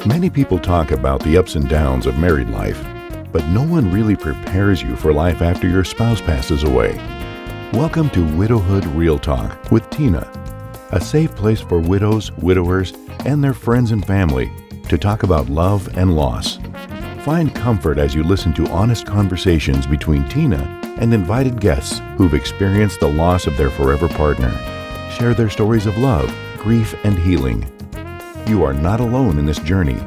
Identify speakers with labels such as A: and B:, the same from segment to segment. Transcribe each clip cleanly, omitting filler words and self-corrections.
A: Many people talk about the ups and downs of married life, but no one really prepares you for life after your spouse passes away. Welcome to Widowhood Real Talk with Tina, a safe place for widows, widowers, and their friends and family to talk about love and loss. Find comfort as you listen to honest conversations between Tina and invited guests who've experienced the loss of their forever partner. Share their stories of love, grief, and healing. You are not alone in this journey.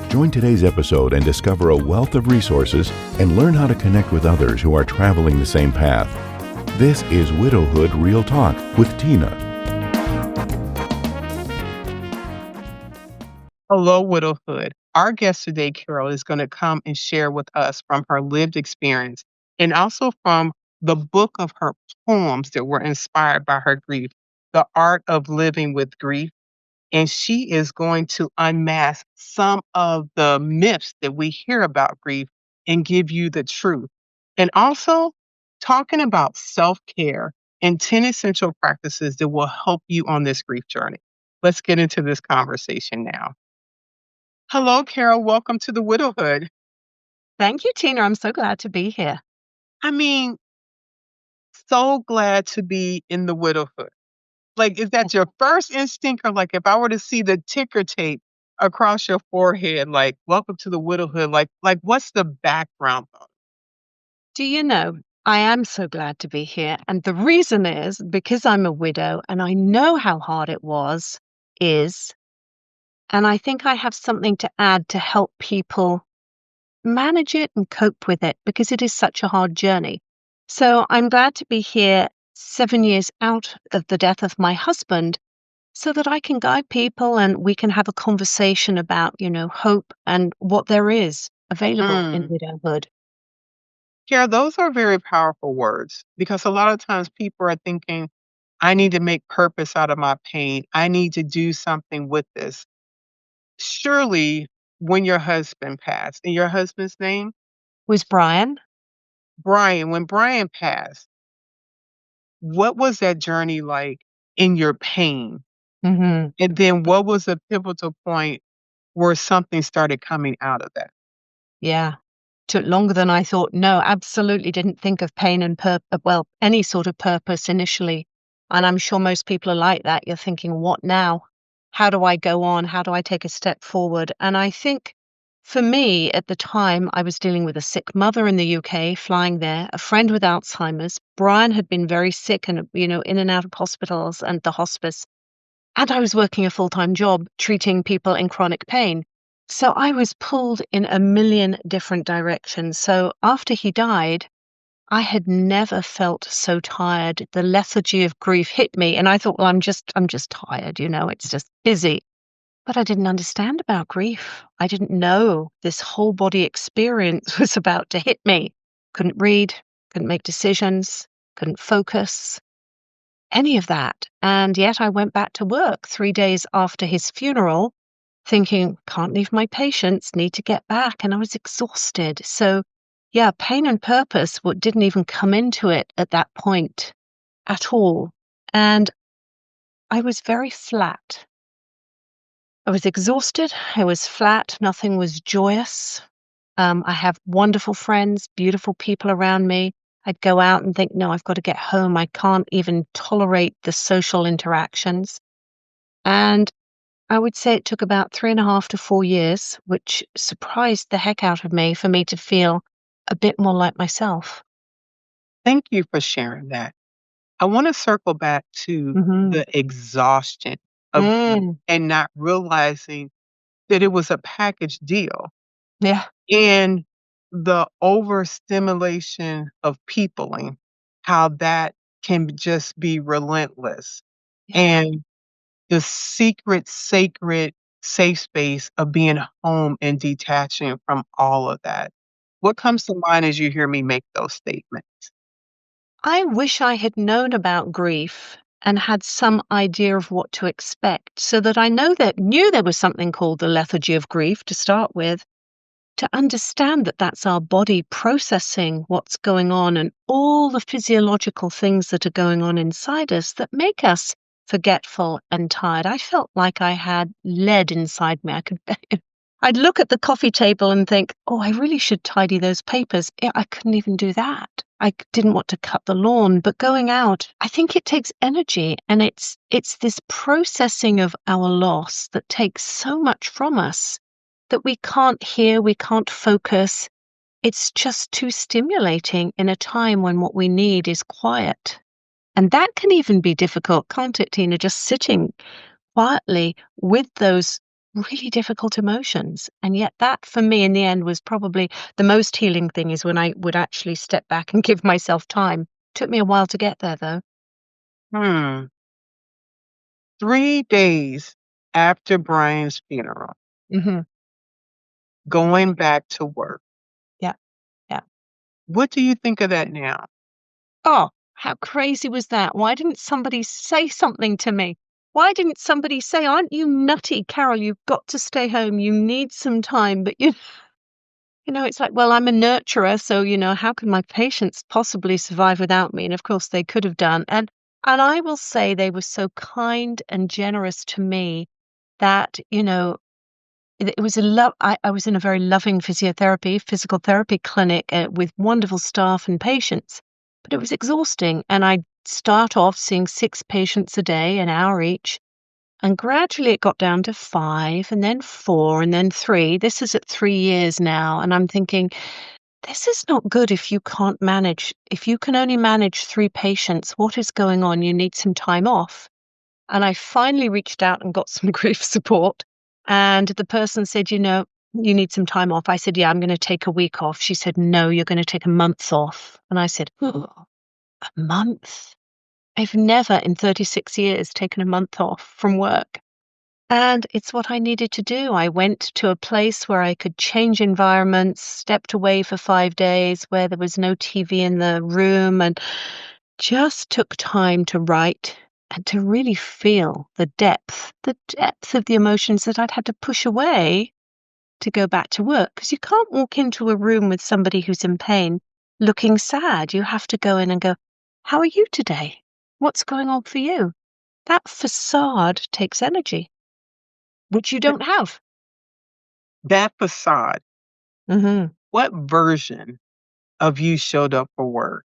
A: Join today's episode and discover a wealth of resources and learn how to connect with others who are traveling the same path. This is Widowhood Real Talk with Tina.
B: Hello, Widowhood. Our guest today, Carol, is going to come and share with us from her lived experience and also from the book of her poems that were inspired by her grief, The Art of Living with Grief. And she is going to unmask some of the myths that we hear about grief and give you the truth. And also talking about self-care and 10 essential practices that will help you on this grief journey. Let's get into this conversation now. Hello, Carol. Welcome to the Widowhood.
C: Thank you, Tina. I'm so glad to be here.
B: I mean, so glad to be in the widowhood. Like, is that your first instinct? Or like, if I were to see the ticker tape across your forehead, like, welcome to the widowhood, like what's the background on it?
C: Do you know, I am so glad to be here. And the reason is because I'm a widow and I know how hard it is, and I think I have something to add to help people manage it and cope with it because it is such a hard journey. So I'm glad to be here 7 years out of the death of my husband so that I can guide people and we can have a conversation about, hope and what there is available in widowhood.
B: Carol, those are very powerful words because a lot of times people are thinking, I need to make purpose out of my pain. I need to do something with this. Surely, when your husband passed, and your husband's name?
C: Was Brian?
B: Brian. When Brian passed, what was that journey like in your pain?
C: Mm-hmm.
B: And then what was the pivotal point where something started coming out of that?
C: Yeah. Took longer than I thought. No, absolutely didn't think of pain and any sort of purpose initially. And I'm sure most people are like that. You're thinking, what now? How do I go on? How do I take a step forward? And I think for me at the time, I was dealing with a sick mother in the UK, flying there, a friend with Alzheimer's. Brian had been very sick and, in and out of hospitals and the hospice. And I was working a full-time job treating people in chronic pain. So I was pulled in a million different directions. So after he died, I had never felt so tired. The lethargy of grief hit me, and I thought, well, I'm just tired, it's just busy. But I didn't understand about grief. I didn't know this whole body experience was about to hit me. Couldn't read, couldn't make decisions, couldn't focus, any of that. And yet I went back to work 3 days after his funeral, thinking, can't leave my patients, need to get back. And I was exhausted. So yeah, pain and purpose didn't even come into it at that point at all. And I was very flat. I was exhausted. I was flat. Nothing was joyous. I have wonderful friends, beautiful people around me. I'd go out and think, no, I've got to get home. I can't even tolerate the social interactions. And I would say it took about 3.5 to 4 years, which surprised the heck out of me for me to feel a bit more like myself.
B: Thank you for sharing that. I want to circle back to the exhaustion of grief and not realizing that it was a package deal.
C: Yeah.
B: And the overstimulation of peopling, how that can just be relentless.
C: Yeah.
B: And the secret, sacred, safe space of being home and detaching from all of that. What comes to mind as you hear me make those statements?
C: I wish I had known about grief and had some idea of what to expect so that I knew there was something called the lethargy of grief to start with, to understand that that's our body processing what's going on and all the physiological things that are going on inside us that make us forgetful and tired. I felt like I had lead inside me. I'd look at the coffee table and think, oh, I really should tidy those papers. Yeah, I couldn't even do that. Didn't want to cut the lawn, but going out, I think it takes energy, and it's this processing of our loss that takes so much from us that we can't hear, we can't focus. It's just too stimulating in a time when what we need is quiet. And that can even be difficult, can't it, Tina? Just sitting quietly with those really difficult emotions. And yet that for me in the end was probably the most healing thing, is when I would actually step back and give myself time. Took me a while to get there though.
B: Hmm. 3 days after Brian's funeral,
C: Hmm.
B: going back to work.
C: Yeah. Yeah.
B: What do you think of that now?
C: Oh, how crazy was that? Why didn't somebody say something to me? Why didn't somebody say, aren't you nutty, Carol? You've got to stay home. You need some time. But it's like, well, I'm a nurturer, so, how can my patients possibly survive without me? And of course they could have done. And I will say they were so kind and generous to me that, it was a love. I was in a very loving physical therapy clinic with wonderful staff and patients, but it was exhausting. And I'd start off seeing 6 patients a day, an hour each. And gradually it got down to 5, and then 4, and then 3. This is at 3 years now. And I'm thinking, this is not good if you can't manage. If you can only manage 3 patients, what is going on? You need some time off. And I finally reached out and got some grief support. And the person said, you need some time off. I said, yeah, I'm going to take a week off. She said, no, you're going to take a month off. And I said, oh, a month? I've never in 36 years taken a month off from work. And it's what I needed to do. I went to a place where I could change environments, stepped away for 5 days where there was no TV in the room, and just took time to write and to really feel the depth of the emotions that I'd had to push away to go back to work. Because you can't walk into a room with somebody who's in pain looking sad. You have to go in and go, how are you today? What's going on for you? That facade takes energy, which you don't have.
B: That facade,
C: Hmm.
B: what version of you showed up for work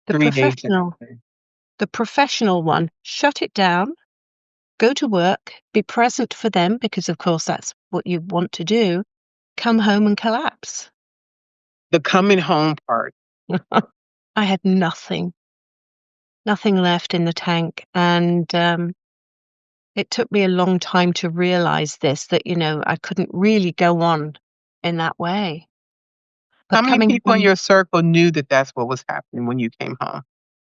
C: The
B: 3 days
C: professional,
B: after?
C: the professional one, shut it down, go to work, be present for them, because of course that's what you want to do, come home and collapse.
B: The coming home part.
C: I had nothing left in the tank. And it took me a long time to realize this, that, I couldn't really go on in that way.
B: How
C: But
B: many
C: coming
B: people in
C: home,
B: your circle knew that that's what was happening when you came home?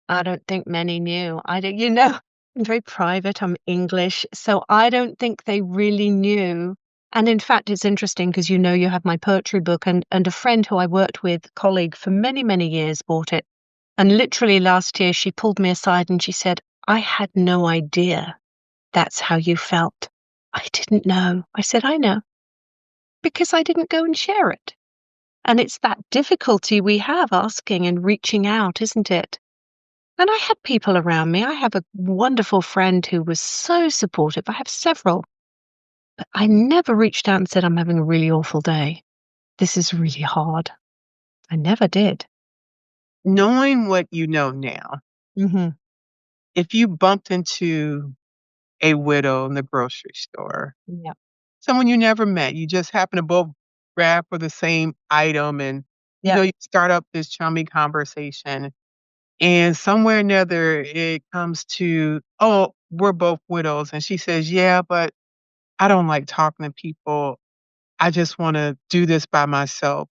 C: I don't think many knew. I don't, I'm very private. I'm English. So I don't think they really knew. And in fact, it's interesting because, you have my poetry book, and a friend who I worked with, colleague for many, many years, bought it. And literally last year, she pulled me aside and she said, I had no idea that's how you felt. I didn't know. I said, I know, because I didn't go and share it. And it's that difficulty we have asking and reaching out, isn't it? And I had people around me. I have a wonderful friend who was so supportive. I have several, but I never reached out and said, I'm having a really awful day. This is really hard. I never did.
B: Knowing what you know now,
C: Hmm.
B: if you bumped into a widow in the grocery store,
C: Yeah.
B: someone you never met, you just happen to both grab for the same item, and,
C: Yeah.
B: you start up this chummy conversation, and somewhere or another it comes to, "Oh, we're both widows," and she says, "Yeah, but I don't like talking to people. I just wanna do this by myself,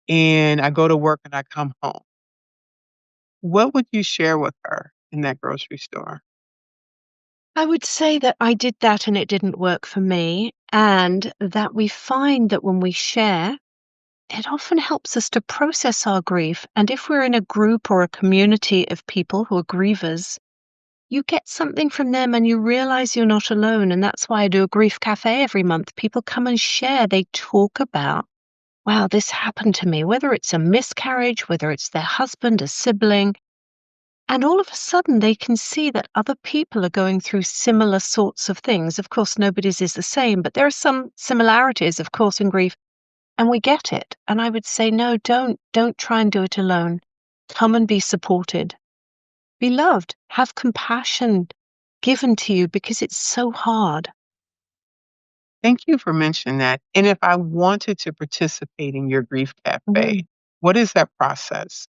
B: and I go to work and I come home." What would you share with her in that grocery store?
C: I would say that I did that and it didn't work for me. And that we find that when we share, it often helps us to process our grief. And if we're in a group or a community of people who are grievers, you get something from them and you realize you're not alone. And that's why I do a grief cafe every month. People come and share, they talk about, wow, this happened to me, whether it's a miscarriage, whether it's their husband, a sibling. And all of a sudden, they can see that other people are going through similar sorts of things. Of course, nobody's is the same, but there are some similarities, of course, in grief, and we get it. And I would say, no, don't try and do it alone. Come and be supported. Be loved. Have compassion given to you because it's so hard.
B: Thank you for mentioning that. And if I wanted to participate in your grief cafe, what is that process?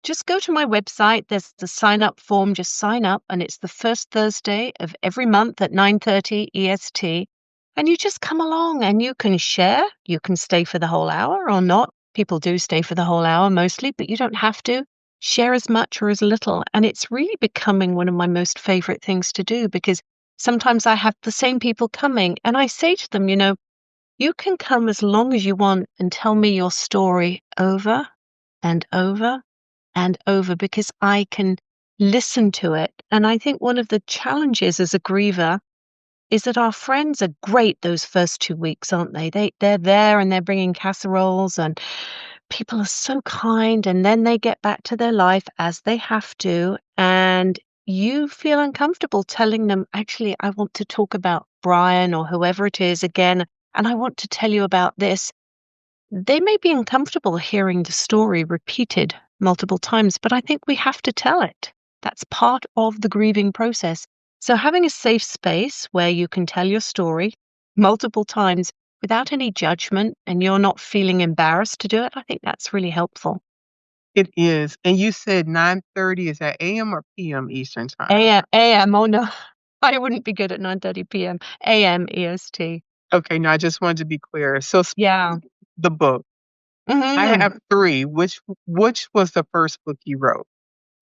C: Just go to my website. There's the sign up form. Just sign up, and it's the first Thursday of every month at 9:30 EST. And you just come along and you can share. You can stay for the whole hour or not. People do stay for the whole hour mostly, but you don't have to. Share as much or as little. And it's really becoming one of my most favorite things to do because sometimes I have the same people coming and I say to them, you can come as long as you want and tell me your story over and over and over because I can listen to it. And I think one of the challenges as a griever is that our friends are great those first 2 weeks, aren't they? They're there and they're bringing casseroles and people are so kind, and then they get back to their life as they have to, and you feel uncomfortable telling them, actually, I want to talk about Brian or whoever it is again, and I want to tell you about this. They may be uncomfortable hearing the story repeated multiple times, but I think we have to tell it. That's part of the grieving process. So having a safe space where you can tell your story multiple times without any judgment and you're not feeling embarrassed to do it, I think that's really helpful.
B: It is. And you said 9:30, is that AM or PM Eastern Time?
C: AM, oh no, I wouldn't be good at 9:30 p.m. AM EST.
B: Okay, no, I just wanted to be clear. So
C: Yeah.
B: the book. I
C: Mm-hmm.
B: have 3. Which was the first book you wrote?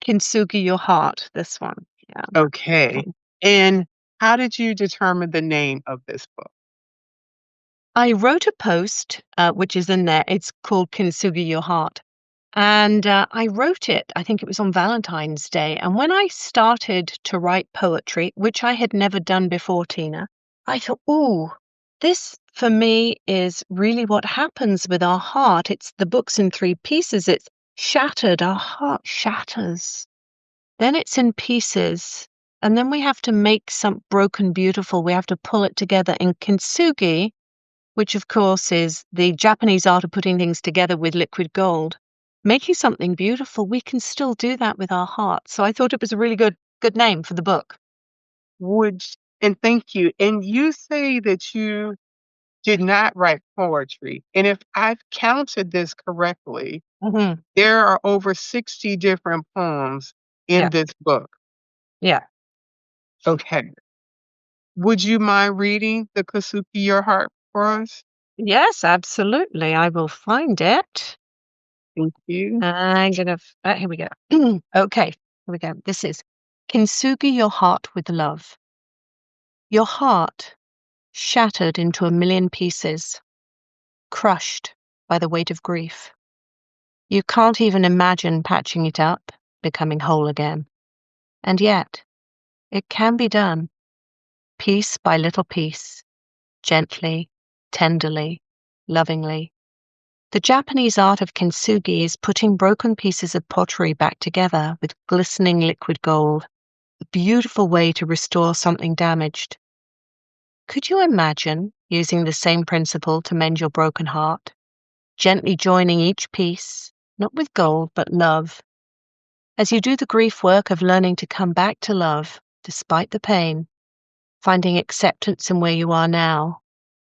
C: Kintsugi Your Heart, this one. Yeah.
B: Okay. And how did you determine the name of this book?
C: I wrote a post, which is in there. It's called Kintsugi Your Heart. And I wrote it, I think it was on Valentine's Day. And when I started to write poetry, which I had never done before, Tina, I thought, ooh, this for me is really what happens with our heart. It's the book's in 3 pieces. It's shattered. Our heart shatters. Then it's in pieces. And then we have to make some broken beautiful. We have to pull it together. In kintsugi, which of course is the Japanese art of putting things together with liquid gold, making something beautiful, we can still do that with our heart. So I thought it was a really good name for the book.
B: And thank you. And you say that you did not write poetry. And if I've counted this correctly,
C: Mm-hmm.
B: there are over 60 different poems in
C: Yeah.
B: this book.
C: Yeah.
B: Okay. Would you mind reading the Kintsugi Your Heart for us?
C: Yes, absolutely. I will find it.
B: Thank you.
C: I'm gonna. Here we go. Okay, here we go. This is Kintsugi Your Heart with Love. Your heart shattered into a million pieces, crushed by the weight of grief. You can't even imagine patching it up, becoming whole again. And yet, it can be done, piece by little piece, gently, tenderly, lovingly. The Japanese art of kintsugi is putting broken pieces of pottery back together with glistening liquid gold, a beautiful way to restore something damaged. Could you imagine using the same principle to mend your broken heart, gently joining each piece, not with gold, but love? As you do the grief work of learning to come back to love, despite the pain, finding acceptance in where you are now,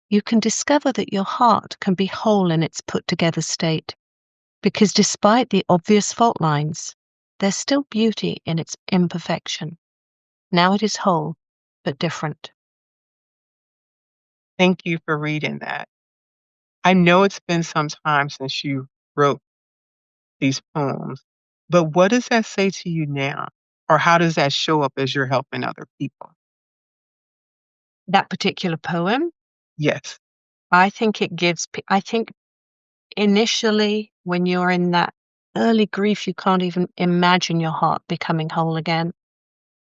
C: you can discover that your heart can be whole in its put-together state. Because despite the obvious fault lines, there's still beauty in its imperfection. Now it is whole, but different.
B: Thank you for reading that. I know it's been some time since you wrote these poems, but what does that say to you now? Or how does that show up as you're helping other people?
C: That particular poem,
B: Yes.
C: I think it gives, I think initially when you're in that early grief, you can't even imagine your heart becoming whole again.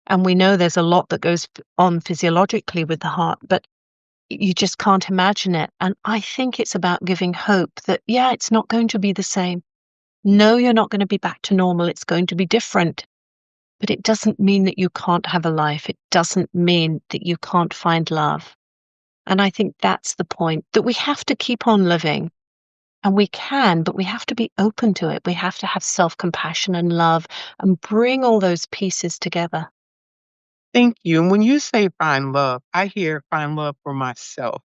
C: And we know there's a lot that goes on physiologically with the heart, but you just can't imagine it. And I think it's about giving hope that, yeah, it's not going to be the same. No, you're not going to be back to normal. It's going to be different. but it doesn't mean that you can't have a life. It doesn't mean that you can't find love. And I think that's the point, that we have to keep on living. And we can, but we have to be open to it. We have to have self-compassion and love and bring all those pieces together.
B: Thank you. And when you say find love, I hear find love for myself,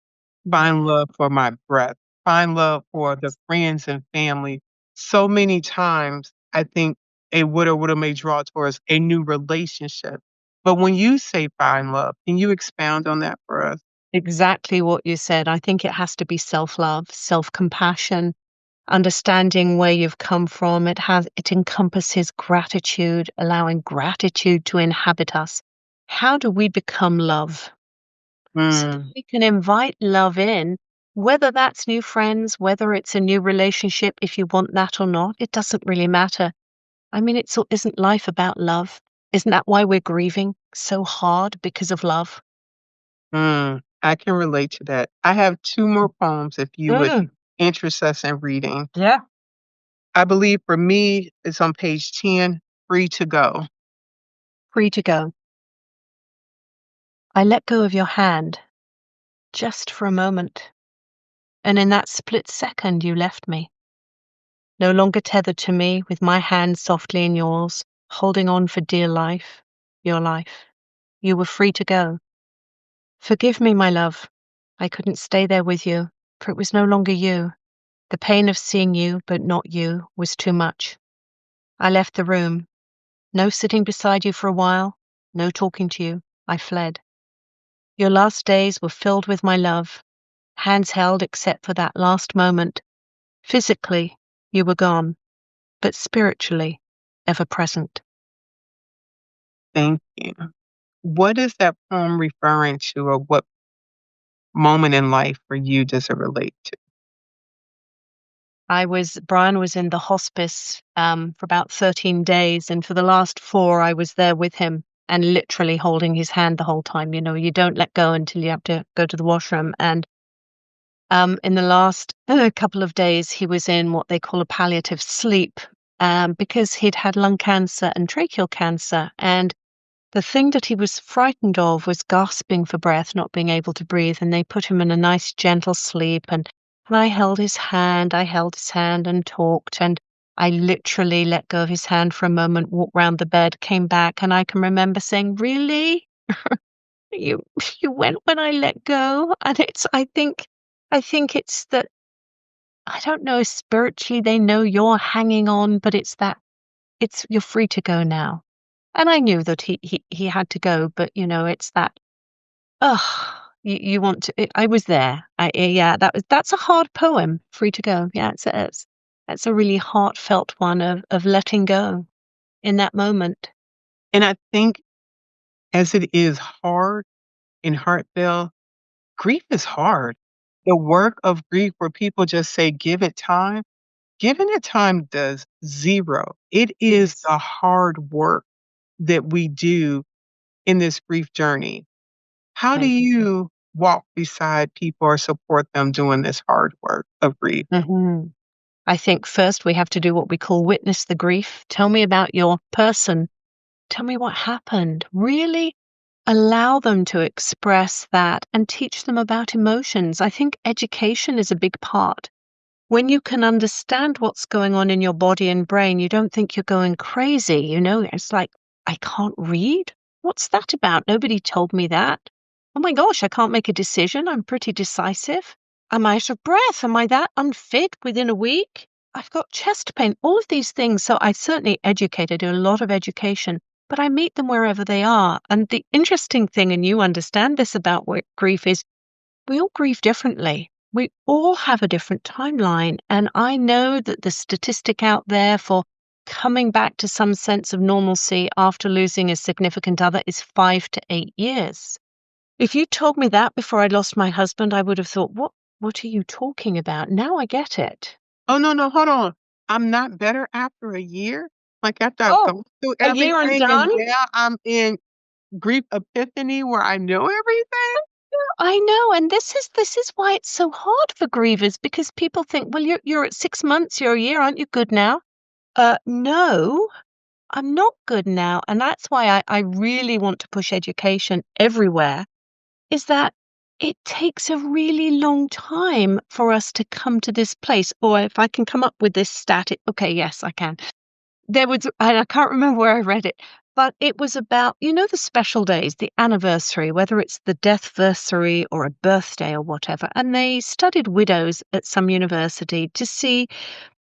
B: find love for my breath, find love for the friends and family. So many times, I think a widow may draw towards a new relationship. But when you say find love, can you expound on that for us?
C: Exactly what you said. I think it has to be self-love, self-compassion, understanding where you've come from. It encompasses gratitude, allowing gratitude to inhabit us. How do we become love? So that
B: Mm,
C: we can invite love in, whether that's new friends, whether it's a new relationship, if you want that or not, it doesn't really matter. I mean, isn't life about love? Isn't that why we're grieving so hard because of love?
B: I can relate to that. I have two more poems if you would
C: Mm,
B: interest us in reading.
C: yeah.
B: I believe for me, it's on page 10, Free to Go.
C: Free to go. I let go of your hand just for a moment, and in that split second you left me, no longer tethered to me with my hand softly in yours, holding on for dear life, your life. You were free to go. Forgive me, my love. I couldn't stay there with you, for it was no longer you. The pain of seeing you, but not you, was too much. I left the room. No sitting beside you for a while, no talking to you. I fled. Your last days were filled with my love, hands held except for that last moment. Physically, you were gone, but spiritually, ever present.
B: Thank you. What is that poem referring to, or what moment in life for you does it relate to?
C: Brian was in the hospice for about 13 days, and for the last 4, I was there with him and literally holding his hand the whole time. You know, you don't let go until you have to go to the washroom. And in the last couple of days, he was in what they call a palliative sleep because he'd had lung cancer and tracheal cancer. And the thing that he was frightened of was gasping for breath, not being able to breathe, and they put him in a nice gentle sleep, and I held his hand and talked, and I literally let go of his hand for a moment, walked round the bed, came back, and I can remember saying, "Really? You you went when I let go?" And I think it's that I don't know, spiritually they know you're hanging on, but it's you're free to go now. And I knew that he had to go, but, you know, it's that, ugh, you want to I was there. Yeah, that's a hard poem, Free to Go. Yeah, that's a really heartfelt one of letting go in that moment.
B: And I think as it is hard and heartfelt, grief is hard. The work of grief where people just say, give it time, giving it time does 0. It is
C: Yes.
B: the hard work that we do in this grief journey. How do
C: I
B: you walk beside people or support them doing this hard work of grief?
C: Mhm. I think first we have to do what we call witness the grief. Tell me about your person. Tell me what happened. Really allow them to express that and teach them about emotions. I think education is a big part. When you can understand what's going on in your body and brain, you don't think you're going crazy. You know, it's like, I can't read. What's that about? Nobody told me that. Oh my gosh, I can't make a decision. I'm pretty decisive. I'm out of breath. Am I that unfit within a week? I've got chest pain, all of these things. So I certainly educate. I do a lot of education, but I meet them wherever they are. And the interesting thing, and you understand this about grief, is we all grieve differently. We all have a different timeline. And I know that the statistic out there for coming back to some sense of normalcy after losing a significant other is 5 to 8 years. If you told me that before I lost my husband, I would have thought, what are you talking about? Now I get it.
B: Oh, no, no, hold on. I'm not better after a year? Like, after I've
C: Oh,
B: gone through
C: a year and
B: everything
C: done?
B: and now I'm in grief epiphany where I know everything?
C: I know, and this is why it's so hard for grievers because people think, well, you're at 6 months, you're a year, aren't you good now? No. I'm not good now. And that's why I really want to push education everywhere, is that it takes a really long time for us to come to this place. Or if I can come up with this stat, okay, yes, I can. There was, and I can't remember where I read it, but it was about, the special days, the anniversary, whether it's the deathversary or a birthday or whatever. And they studied widows at some university to see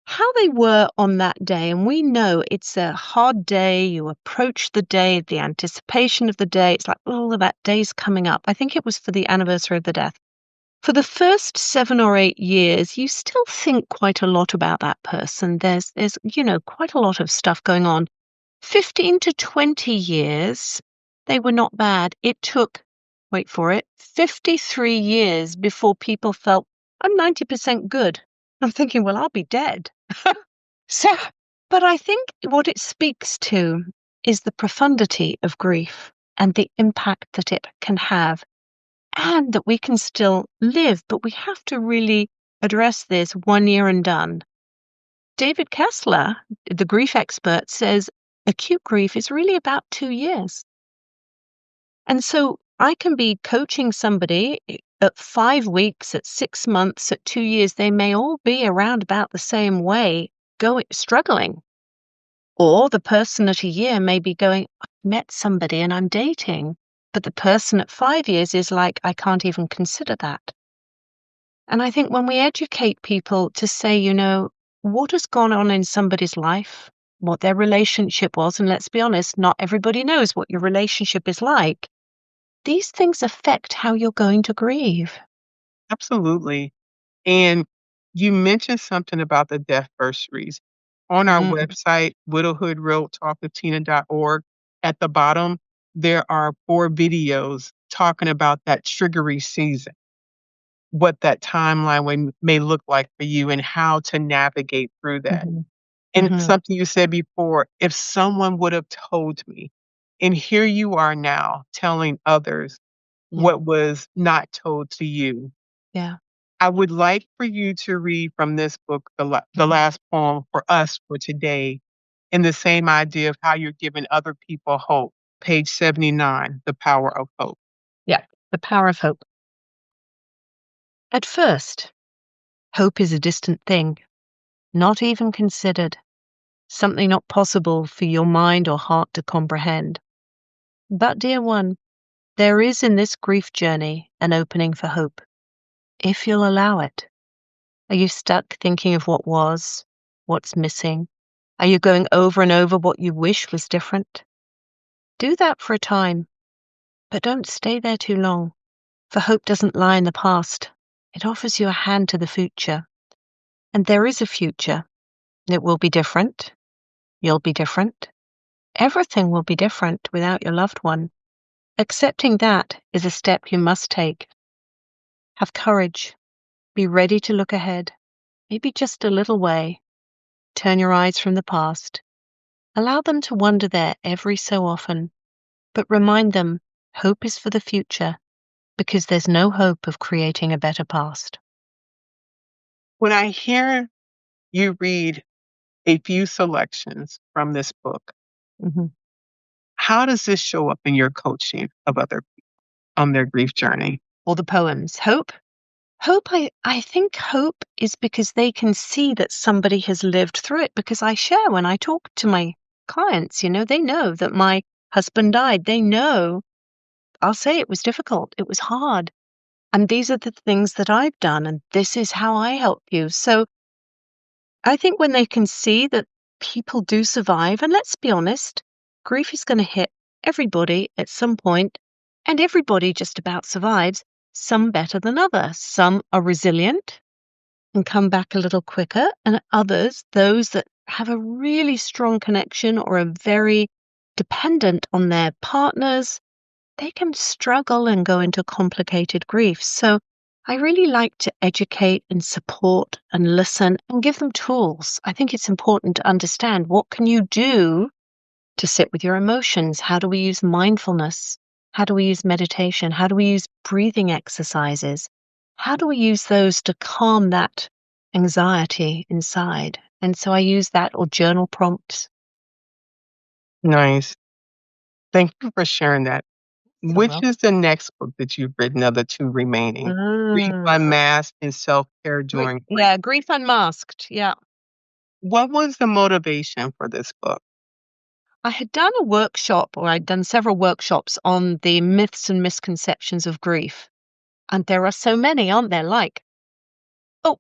C: how they were on that day. And we know it's a hard day. You approach the day, the anticipation of the day. It's like, oh, that day's coming up. I think it was for the anniversary of the death. For the first 7 or 8 years, you still think quite a lot about that person. There's quite a lot of stuff going on. 15 to 20 years, they were not bad. It took, wait for it, 53 years before people felt, I'm 90% good. I'm thinking, well, I'll be dead. So, but I think what it speaks to is the profundity of grief and the impact that it can have, and that we can still live, but we have to really address this 1 year and done. David Kessler, the grief expert, says acute grief is really about 2 years. And so I can be coaching somebody at 5 weeks, at 6 months, at 2 years. They may all be around about the same way, struggling. Or the person at a year may be going, I met somebody and I'm dating. But the person at 5 years is like, I can't even consider that. And I think when we educate people to say, what has gone on in somebody's life, what their relationship was, and let's be honest, not everybody knows what your relationship is like. These things affect how you're going to grieve.
B: Absolutely. And you mentioned something about the deathversaries. On our website, widowhoodrealtalkwithtina.org, at the bottom, there are 4 videos talking about that triggery season, what that timeline may look like for you and how to navigate through that.
C: Mhm.
B: And
C: Mhm.
B: something you said before, if someone would have told me, and here you are now telling others
C: Yeah.
B: what was not told to you.
C: Yeah.
B: I would like for you to read from this book, the last poem for us for today, in the same idea of how you're giving other people hope. Page 79, The Power of Hope.
C: Yeah. The power of hope. At first, hope is a distant thing, not even considered, something not possible for your mind or heart to comprehend. But, dear one, there is in this grief journey an opening for hope, if you'll allow it. Are you stuck thinking of what was, what's missing? Are you going over and over what you wish was different? Do that for a time, but don't stay there too long, for hope doesn't lie in the past. It offers you a hand to the future. And there is a future. It will be different. You'll be different. Everything will be different without your loved one. Accepting that is a step you must take. Have courage. Be ready to look ahead, maybe just a little way. Turn your eyes from the past. Allow them to wander there every so often, but remind them hope is for the future, because there's no hope of creating a better past.
B: When I hear you read a few selections from this book,
C: Mhm.
B: how does this show up in your coaching of other people on their grief journey?
C: Or the poems. Hope, I think hope is because they can see that somebody has lived through it, because I share when I talk to my clients, they know that my husband died. They know, I'll say it was difficult. It was hard. And these are the things that I've done, and this is how I help you. So I think when they can see that people do survive, and let's be honest, grief is going to hit everybody at some point, and everybody just about survives, some better than others. Some are resilient and come back a little quicker, and others, those that have a really strong connection or are very dependent on their partners, they can struggle and go into complicated grief. So I really like to educate and support and listen and give them tools. I think it's important to understand, what can you do to sit with your emotions? How do we use mindfulness? How do we use meditation? How do we use breathing exercises? How do we use those to calm that anxiety inside? And so I use that, or journal prompts.
B: Nice. Thank you for sharing that.
C: So
B: Which
C: well.
B: is the next book that you've written of the 2 remaining? Grief
C: Mm.
B: Unmasked and Self-Care During Grief.
C: Yeah, Grief Unmasked. Yeah.
B: What was the motivation for this book?
C: I had done a workshop, or I'd done several workshops on the myths and misconceptions of grief. And there are so many, aren't there? Like, oh,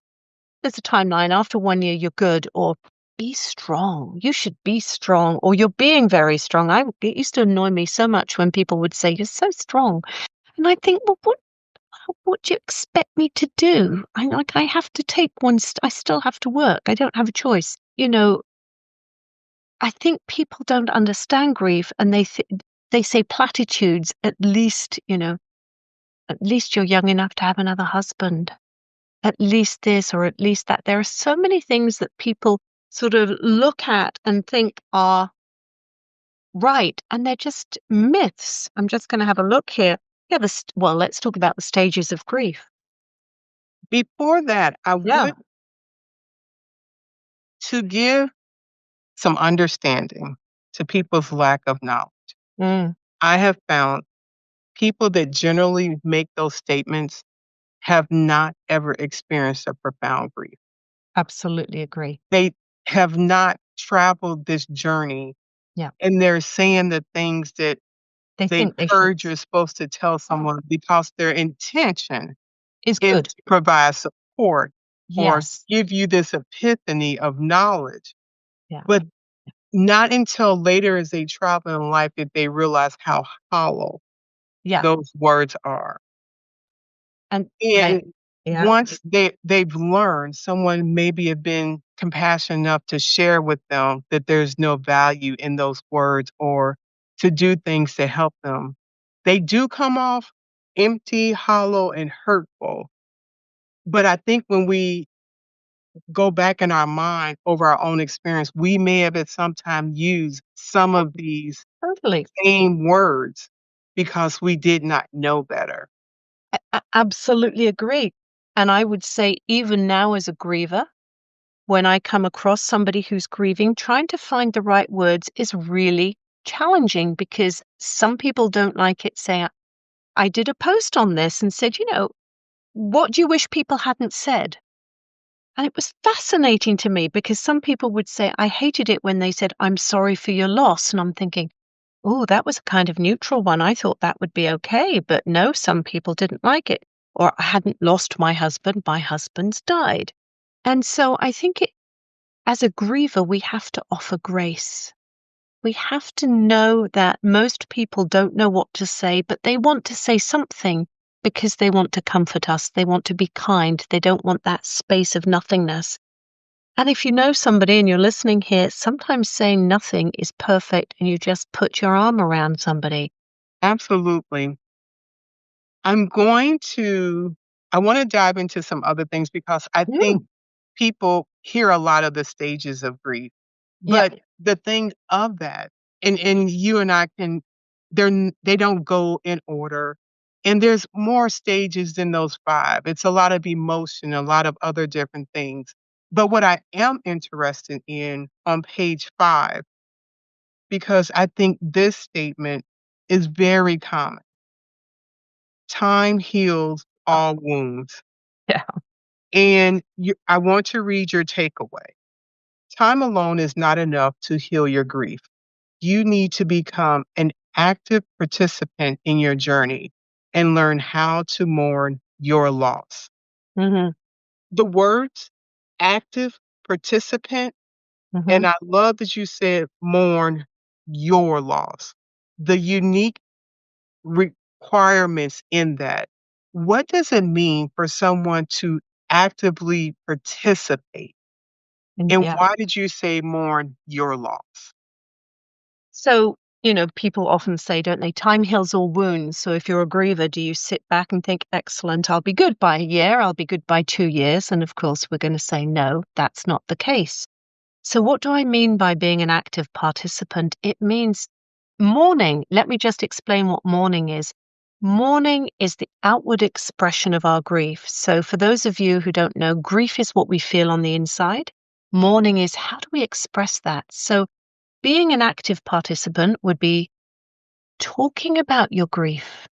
C: there's a timeline. After 1 year, you're good, or be strong. You should be strong, or you're being very strong. It used to annoy me so much when people would say, "You're so strong," and I think, well, what do you expect me to do? I have to take one. I still have to work. I don't have a choice. I think people don't understand grief, and they say platitudes. At least you're young enough to have another husband. At least this or at least that. There are so many things that people sort of look at and think are right, and they're just myths. I'm just going to have a look here. Yeah, well, let's talk about the stages of grief.
B: Before that, I
C: Yeah.
B: would to give some understanding to people's lack of knowledge.
C: Mm,
B: I have found people that generally make those statements have not ever experienced a profound grief.
C: absolutely agree.
B: They have not traveled this journey,
C: Yeah.
B: and they're saying the things that
C: They
B: they've
C: think they should.
B: heard you're supposed to tell someone because their intention
C: Is
B: is
C: good.
B: to provide support or
C: Yes.
B: give you this epiphany of knowledge.
C: Yeah.
B: But not until later as they travel in life did they realize how hollow
C: Yeah.
B: those words are.
C: And they
B: And
C: yeah.
B: once they've learned, someone maybe have been compassionate enough to share with them that there's no value in those words or to do things to help them. They do come off empty, hollow, and hurtful. But I think when we go back in our mind over our own experience, we may have at some time used some of these
C: Totally.
B: same words because we did not know better.
C: Absolutely agree. And I would say even now as a griever, when I come across somebody who's grieving, trying to find the right words is really challenging because some people don't like it. Say, I did a post on this and said, what do you wish people hadn't said? And it was fascinating to me because some people would say, I hated it when they said, I'm sorry for your loss. And I'm thinking, oh, that was a kind of neutral one. I thought that would be okay. But no, some people didn't like it. Or I hadn't lost my husband's died. And so I think as a griever, we have to offer grace. We have to know that most people don't know what to say, but they want to say something because they want to comfort us. They want to be kind. They don't want that space of nothingness. And if you know somebody and you're listening here, sometimes saying nothing is perfect and you just put your arm around somebody.
B: Absolutely. I'm going to I wanna dive into some other things because I think
C: Mm,
B: people hear a lot of the stages of grief.
C: yeah.
B: But the thing of that, and you and I can they don't go in order, and there's more stages than those 5. It's a lot of emotion, a lot of other different things. But what I am interested in on page 5, because I think this statement is very common. Time heals all wounds.
C: Yeah.
B: And I want to read your takeaway. Time alone is not enough to heal your grief. You need to become an active participant in your journey and learn how to mourn your loss.
C: Hmm.
B: The words active participant,
C: Hmm.
B: and I love that you said mourn your loss. The unique requirements in that. What does it mean for someone to actively participate? And
C: Yeah.
B: why did you say mourn your loss?
C: So, people often say, don't they, time heals all wounds. So if you're a griever, do you sit back and think, excellent, I'll be good by a year, I'll be good by 2 years? And of course, we're going to say, no, that's not the case. So what do I mean by being an active participant? It means mourning. Let me just explain what mourning is. Mourning is the outward expression of our grief. So for those of you who don't know, grief is what we feel on the inside. Mourning is how do we express that? So being an active participant would be talking about your grief.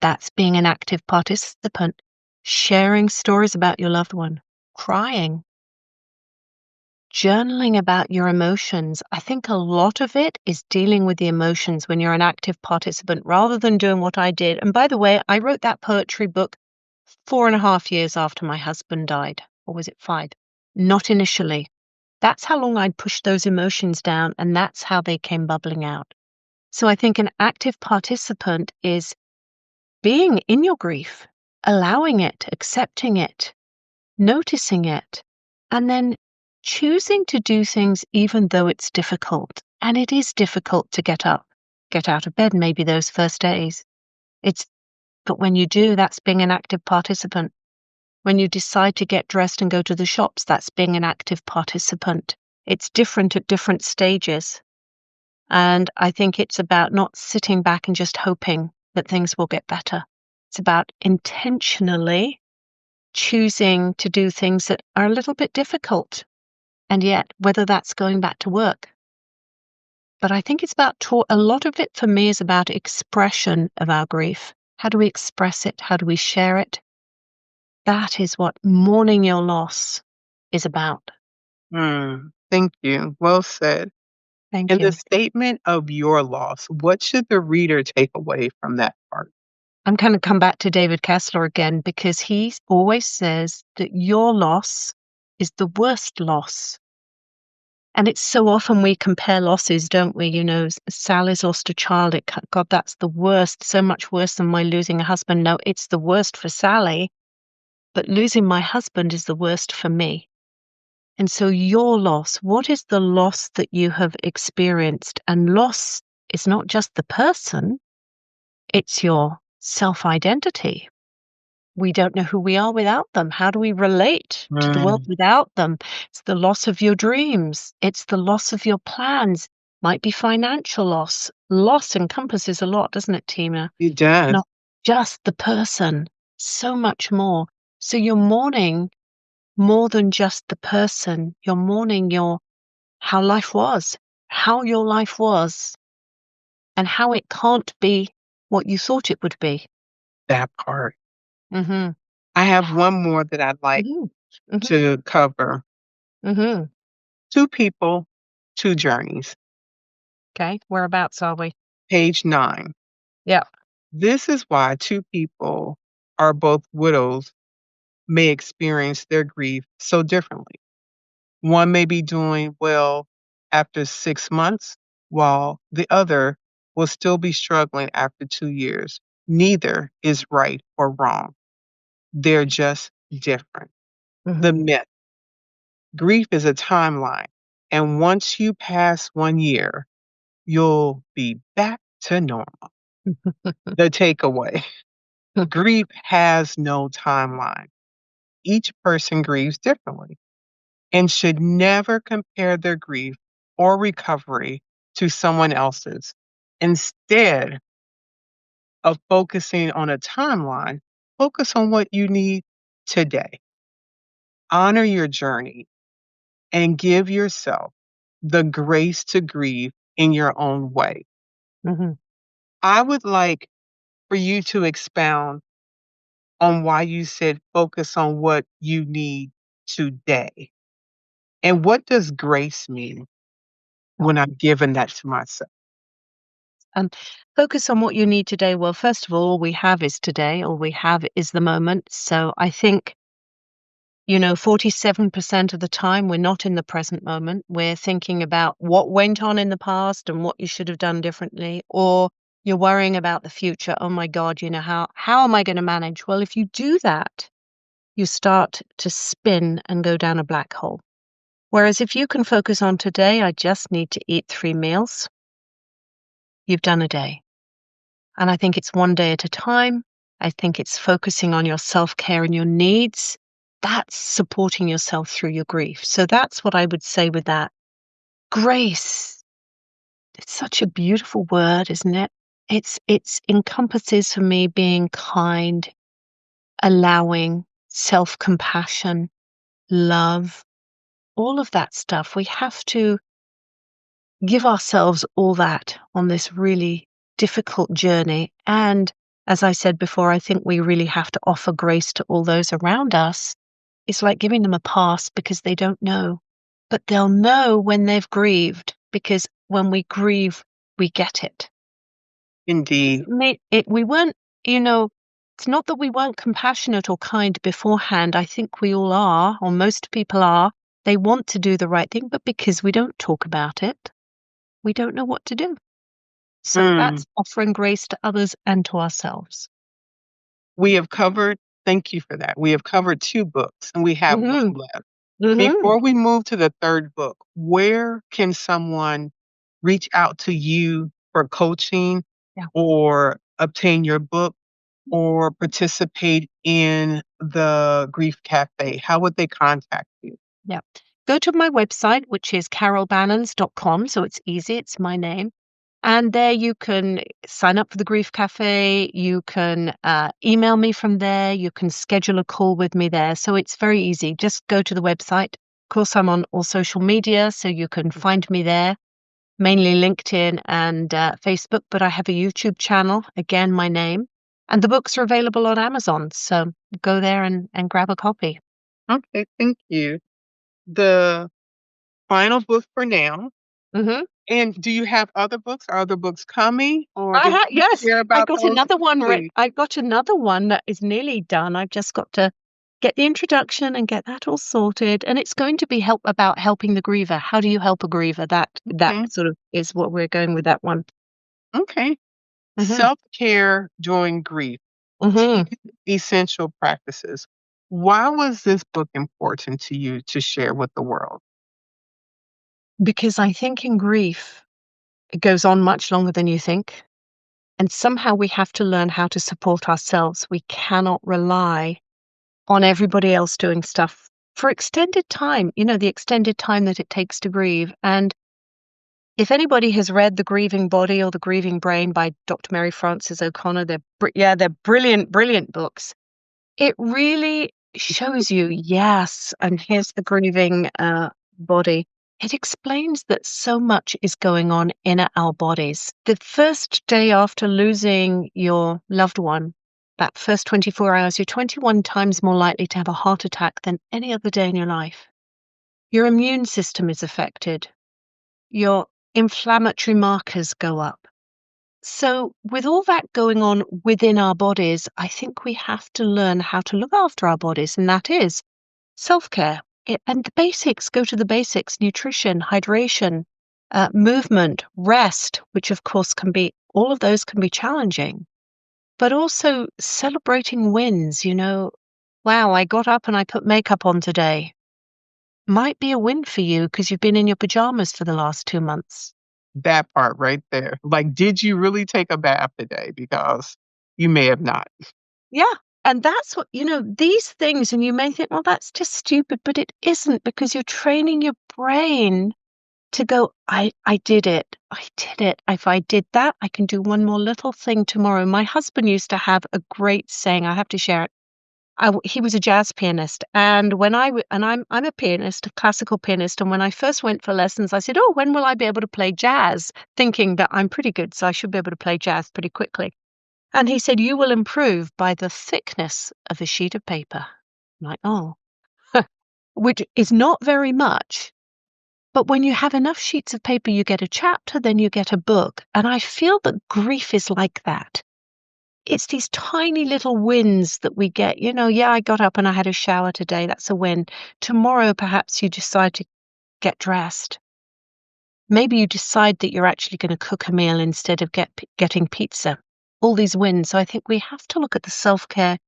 C: That's being an active participant. Sharing stories about your loved one, crying, journaling about your emotions. I think a lot of it is dealing with the emotions when you're an active participant rather than doing what I did. And by the way, I wrote that poetry book 4.5 years after my husband died. Or was it 5? Not initially. That's how long I'd pushed those emotions down, and that's how they came bubbling out. So I think an active participant is being in your grief, allowing it, accepting it, noticing it, and then choosing to do things even though it's difficult. And it is difficult to get up, get out of bed maybe those first days. But when you do, that's being an active participant. When you decide to get dressed and go to the shops, that's being an active participant. It's different at different stages. And I think it's about not sitting back and just hoping that things will get better. It's about intentionally choosing to do things that are a little bit difficult. And yet, whether that's going back to work. But I think it's about a lot of it for me is about expression of our grief. How do we express it? How do we share it? That is what mourning your loss is about.
B: Thank you. Well said.
C: Thank
B: In the
C: you.
B: statement of your loss, what should the reader take away from that part?
C: I'm going to come back to David Kessler again because he always says that your loss is the worst loss. And it's so often we compare losses, don't we? Sally's lost a child. God, that's the worst, so much worse than my losing a husband. No, it's the worst for Sally, but losing my husband is the worst for me. And so your loss, what is the loss that you have experienced? And loss is not just the person, it's your self-identity. We don't know who we are without them. How do we relate to the world without them? It's the loss of your dreams. It's the loss of your plans. Might be financial loss. Loss encompasses a lot, doesn't it, Tina?
B: It does.
C: Not just the person, so much more. So you're mourning more than just the person. You're mourning how life was, how your life was, and how it can't be what you thought it would be.
B: That part.
C: Mm-hmm.
B: I have one more that I'd like
C: Mm-hmm.
B: to cover.
C: Mm-hmm.
B: 2 people, 2 journeys.
C: Okay, whereabouts are we?
B: Page 9.
C: Yeah.
B: This is why 2 people are both widows may experience their grief so differently. One may be doing well after 6 months, while the other will still be struggling after 2 years. Neither is right or wrong. They're just different. The
C: Mm-hmm.
B: myth. Grief is a timeline, and once you pass 1 year, you'll be back to normal. The takeaway. Grief has no timeline. Each person grieves differently and should never compare their grief or recovery to someone else's. Instead of focusing on a timeline, focus on what you need today. Honor your journey and give yourself the grace to grieve in your own way.
C: Mm-hmm.
B: I would like for you to expound on why you said focus on what you need today. And what does grace mean when I'm giving that to myself?
C: Focus on what you need today. Well, first of all we have is today. All we have is the moment. So I think 47% of the time we're not in the present moment. We're thinking about what went on in the past and what you should have done differently, or you're worrying about the future. Oh my God, how am I going to manage? Well, if you do that, you start to spin and go down a black hole. Whereas if you can focus on today, I just need to eat 3 meals, you've done a day. And I think it's one day at a time. I think it's focusing on your self-care and your needs. That's supporting yourself through your grief. So that's what I would say with that. Grace. It's such a beautiful word, isn't it? It's encompasses for me being kind, allowing, self-compassion, love, all of that stuff. We have to give ourselves all that on this really difficult journey. And as I said before, I think we really have to offer grace to all those around us. It's like giving them a pass because they don't know, but they'll know when they've grieved, because when we grieve, we get it.
B: Indeed.
C: We weren't, it's not that we weren't compassionate or kind beforehand. I think we all are, or most people are. They want to do the right thing, but because we don't talk about it, we don't know what to do. So
B: Mm.
C: that's offering grace to others and to ourselves.
B: We have covered, thank you for that. We have covered 2 books, and we have 1
C: Mhm.
B: left.
C: Mhm.
B: Before we move to the 3rd book, where can someone reach out to you for coaching
C: Yeah.
B: or obtain your book or participate in the Grief Cafe? How would they contact you?
C: Yeah. Go to my website, which is carolbanens.com. So it's easy. It's my name. And there you can sign up for the Grief Cafe. You can email me from there. You can schedule a call with me there. So it's very easy. Just go to the website. Of course, I'm on all social media, so you can find me there, mainly LinkedIn and Facebook. But I have a YouTube channel, again, my name. And the books are available on Amazon. So go there and grab a copy.
B: Okay, thank you. The final book for now.
C: Hmm.
B: And do you have other books? Are other books coming? Or if you
C: Yes,
B: share
C: I
B: about
C: got
B: those,
C: another one.
B: please.
C: I got another one that is nearly done. I've just got to get the introduction and get that all sorted. And it's going to be about helping the griever. How do you help a griever? That
B: Okay.
C: sort of is what we're going with that one.
B: Okay.
C: Hmm.
B: Self-care during grief,
C: Hmm.
B: 10 essential practices. Why was this book important to you to share with the world?
C: Because I think in grief, it goes on much longer than you think. And somehow we have to learn how to support ourselves. We cannot rely on everybody else doing stuff for extended time, the extended time that it takes to grieve. And if anybody has read The Grieving Body or The Grieving Brain by Dr. Mary Frances O'Connor, they're brilliant, brilliant books. It really shows you, yes, and here's the grieving body. It explains that so much is going on in our bodies. The first day after losing your loved one, that first 24 hours, you're 21 times more likely to have a heart attack than any other day in your life. Your immune system is affected. Your inflammatory markers go up. So, with all that going on within our bodies, I think we have to learn how to look after our bodies, and that is self care. And the basics, go to the basics: nutrition, hydration, movement, rest, which of course all of those can be challenging, but also celebrating wins. Wow, I got up and I put makeup on today. Might be a win for you because you've been in your pajamas for the last 2 months.
B: That part right there. Like, did you really take a bath today? Because you may have not.
C: Yeah. And that's what, these things, and you may think, well, that's just stupid, but it isn't, because you're training your brain to go, I did it. I did it. If I did that, I can do one more little thing tomorrow. My husband used to have a great saying. I have to share it. He was a jazz pianist. And I'm a pianist, a classical pianist. And when I first went for lessons, I said, oh, when will I be able to play jazz? Thinking that I'm pretty good, so I should be able to play jazz pretty quickly. And he said, you will improve by the thickness of a sheet of paper. I'm like, oh, which is not very much. But when you have enough sheets of paper, you get a chapter, then you get a book. And I feel that grief is like that. It's these tiny little wins that we get. Yeah, I got up and I had a shower today. That's a win. Tomorrow, perhaps you decide to get dressed. Maybe you decide that you're actually going to cook a meal instead of getting pizza. All these wins. So I think we have to look at the self-care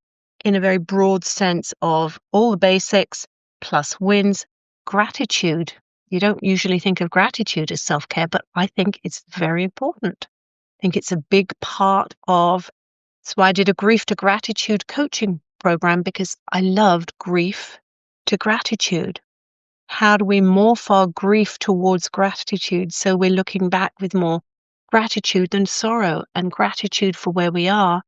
C: in a very broad sense of all the basics plus wins, gratitude. You don't usually think of gratitude as self-care, but I think it's very important. I think it's a big part of. That's why I did a grief to gratitude coaching program, because I loved grief to gratitude. How do we morph our grief towards gratitude so we're looking back with more gratitude than sorrow, and gratitude for where we are?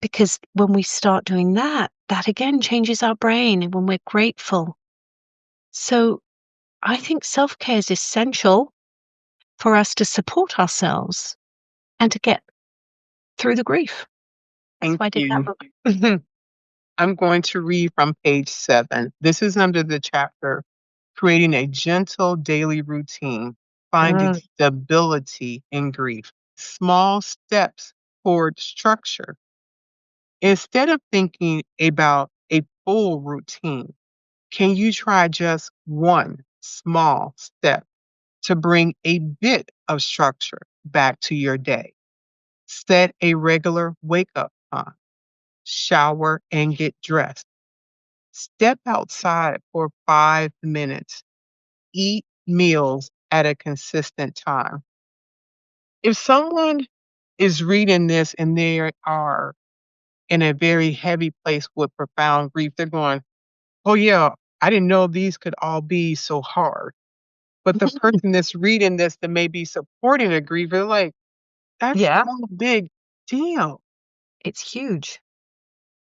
C: Because when we start doing that, that again changes our brain, and when we're grateful. So I think self-care is essential. for us to support ourselves and to get through the grief. That's
B: Thank
C: why I did that
B: you.
C: book.
B: I'm going to read from page 7. This is under the chapter Creating a Gentle Daily Routine, Finding
C: Mm.
B: Stability in Grief. Small steps toward structure. Instead of thinking about a full routine, can you try just one small step to bring a bit of structure back to your day? Set a regular wake up time, shower and get dressed. Step outside for 5 minutes. Eat meals at a consistent time. If someone is reading this and they are in a very heavy place with profound grief, they're going, oh, yeah, I didn't know these could all be so hard. But the person that's reading this that may be supporting a grief, they're like, that's
C: Yeah,
B: no big deal.
C: it's huge.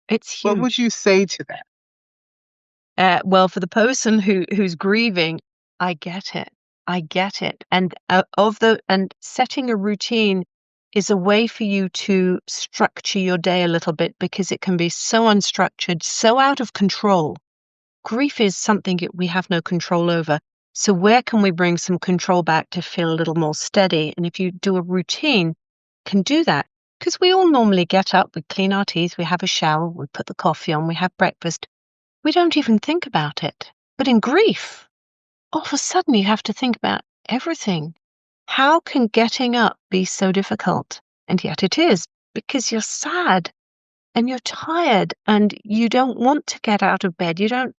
C: It's
B: What would
C: huge.
B: you say to that?
C: Well, for the person who's grieving, I get it. I get it. And setting a routine is a way for you to structure your day a little bit because it can be so unstructured, so out of control. Grief is something that we have no control over. So where can we bring some control back to feel a little more steady? And if you do a routine, can do that. Because we all normally get up, we clean our teeth, we have a shower, we put the coffee on, we have breakfast. We don't even think about it. But in grief, all of a sudden you have to think about everything. How can getting up be so difficult? And yet it is, because you're sad and you're tired and you don't want to get out of bed. You don't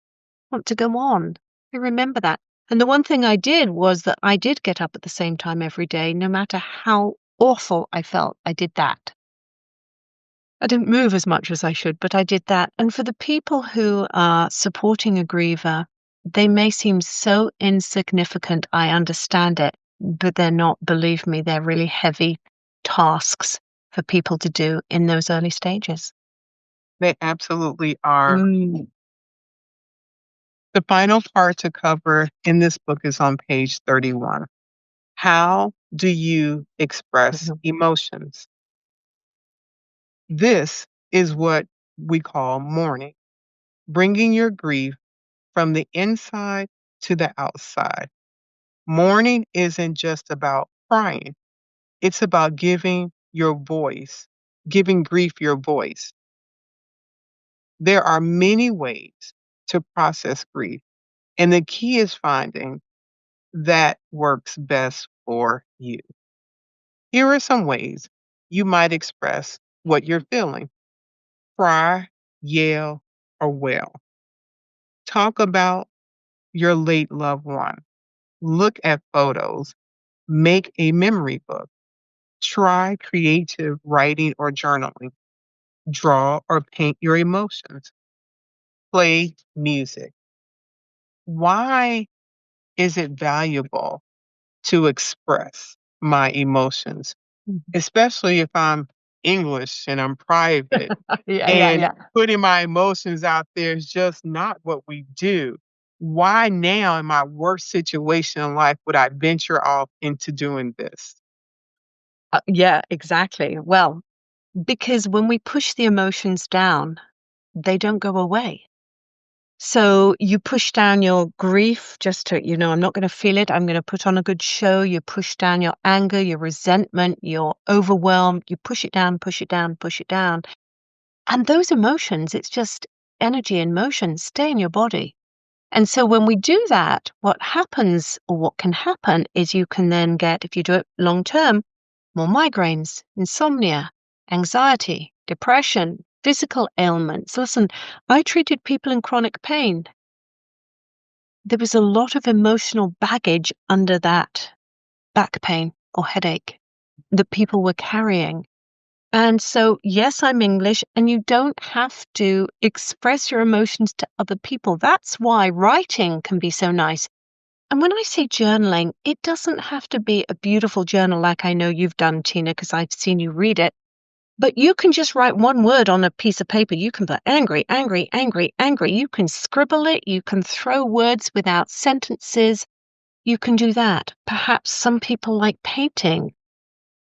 C: want to go on. I remember that. And the one thing I did was that I did get up at the same time every day, no matter how awful I felt. I did that. I didn't move as much as I should, but I did that. And for the people who are supporting a griever, they may seem so insignificant. I understand it, but they're not. Believe me, they're really heavy tasks for people to do in those early stages.
B: They absolutely are.
C: Mm.
B: The final part to cover in this book is on page 31. How do you express
C: Mhm.
B: emotions? This is what we call mourning, bringing your grief from the inside to the outside. Mourning isn't just about crying, it's about giving grief your voice. There are many ways to process grief, and the key is finding that works best for you. Here are some ways you might express what you're feeling: cry, yell, or wail. Talk about your late loved one. Look at photos. Make a memory book. Try creative writing or journaling. Draw or paint your emotions. Play music. Why is it valuable to express my emotions,
C: Mhm.
B: especially if I'm English and I'm private and
C: Yeah.
B: putting my emotions out there is just not what we do? Why now in my worst situation in life would I venture off into doing this?
C: Yeah, exactly. Well, because when we push the emotions down, they don't go away. So you push down your grief just to, I'm not going to feel it. I'm going to put on a good show. You push down your anger, your resentment, your overwhelm. You push it down, push it down, push it down. And those emotions, it's just energy and motion, stay in your body. And so when we do that, what happens or what can happen is you can then get, if you do it long term, more migraines, insomnia, anxiety, depression, physical ailments. Listen, I treated people in chronic pain. There was a lot of emotional baggage under that back pain or headache that people were carrying. And so, yes, I'm English, and you don't have to express your emotions to other people. That's why writing can be so nice. And when I say journaling, it doesn't have to be a beautiful journal like I know you've done, Tina, because I've seen you read it. But you can just write one word on a piece of paper. You can put angry, angry, angry, angry. You can scribble it. You can throw words without sentences. you can do that. Perhaps some people like painting.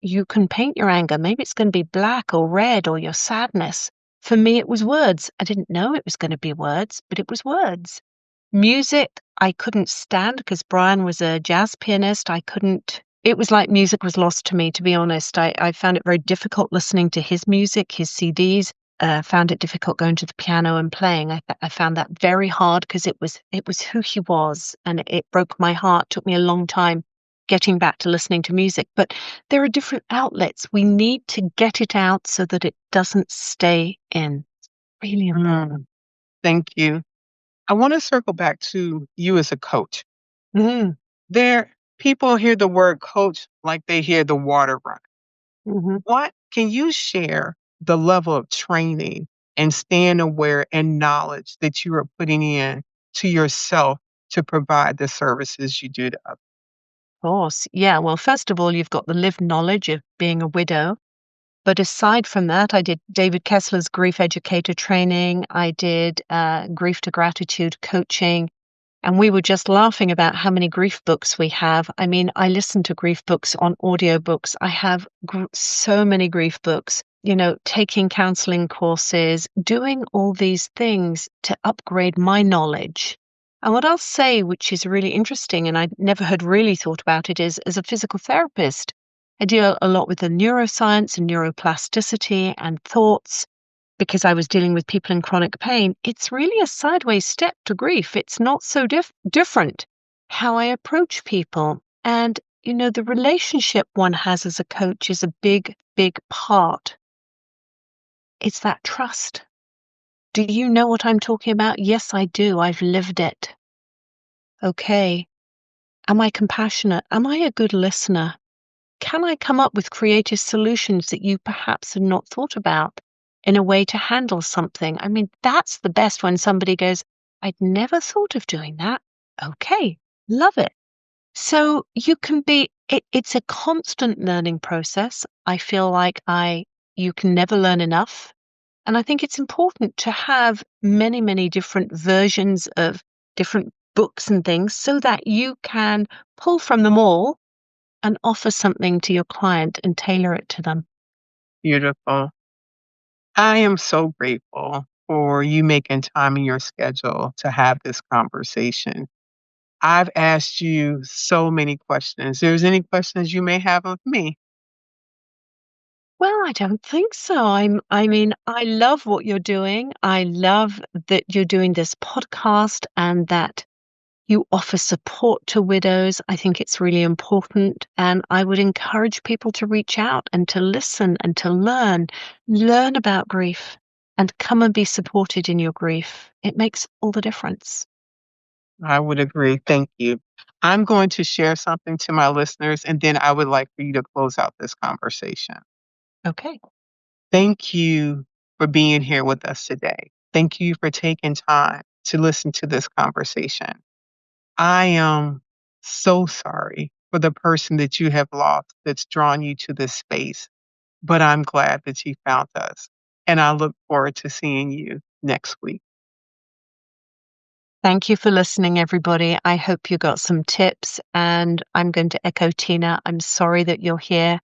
C: You can paint your anger. Maybe it's going to be black or red or your sadness. For me, it was words. I didn't know it was going to be words, but it was words. Music, I couldn't stand because Brian was a jazz pianist. It was like music was lost to me, to be honest. I found it very difficult listening to his music, his CDs. Found it difficult going to the piano and playing. I found that very hard because it was who he was, and it broke my heart. Took me a long time getting back to listening to music. But there are different outlets. We need to get it out so that it doesn't stay in. Really important.
B: Thank you. I want to circle back to you as a coach.
C: Mm.
B: People hear the word coach like they hear the water run.
C: Mhm.
B: What can you share the level of training and staying aware and knowledge that you are putting in to yourself to provide the services you do to others?
C: Of course. Yeah. Well, first of all, you've got the lived knowledge of being a widow. But aside from that, I did David Kessler's grief educator training. I did grief to gratitude coaching. And we were just laughing about how many grief books we have. I mean, I listen to grief books on audiobooks. I have so many grief books, taking counseling courses, doing all these things to upgrade my knowledge. And what I'll say, which is really interesting, and I never had really thought about it, is as a physical therapist, I deal a lot with the neuroscience and neuroplasticity and thoughts. Because I was dealing with people in chronic pain, it's really a sideways step to grief. It's not so different how I approach people. And, the relationship one has as a coach is a big, big part. It's that trust. Do you know what I'm talking about? Yes, I do. I've lived it. Okay. Am I compassionate? Am I a good listener? Can I come up with creative solutions that you perhaps had not thought about in a way to handle something? I mean, that's the best when somebody goes, I'd never thought of doing that. Okay, love it. So you can it's a constant learning process. I feel like you can never learn enough. And I think it's important to have many, many different versions of different books and things so that you can pull from them all and offer something to your client and tailor it to them.
B: Beautiful. I am so grateful for you making time in your schedule to have this conversation. I've asked you so many questions. There's any questions you may have of me?
C: Well, I don't think so. I mean, I love what you're doing. I love that you're doing this podcast and that you offer support to widows. I think it's really important. And I would encourage people to reach out and to listen and to learn about grief and come and be supported in your grief. It makes all the difference.
B: I would agree. Thank you. I'm going to share something to my listeners, and then I would like for you to close out this conversation.
C: Okay.
B: Thank you for being here with us today. Thank you for taking time to listen to this conversation. I am so sorry for the person that you have lost that's drawn you to this space, but I'm glad that you found us. And I look forward to seeing you next week.
C: Thank you for listening, everybody. I hope you got some tips, and I'm going to echo Tina. I'm sorry that you're here,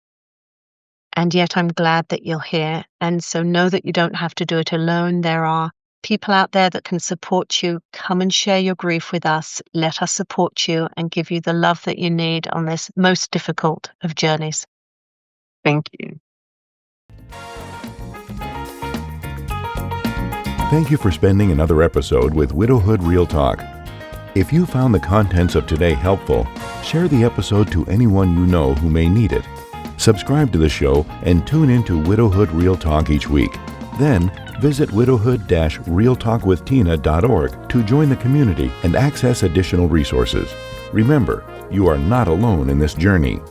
C: and yet I'm glad that you're here. And so know that you don't have to do it alone. There are people out there that can support you. Come and share your grief with us. Let us support you and give you the love that you need on this most difficult of journeys.
B: Thank you.
A: Thank you for spending another episode with Widowhood Real Talk. If you found the contents of today helpful, share the episode to anyone you know who may need it. Subscribe to the show and tune into Widowhood Real Talk each week. Then, visit widowhood-realtalkwithtina.org to join the community and access additional resources. Remember, you are not alone in this journey.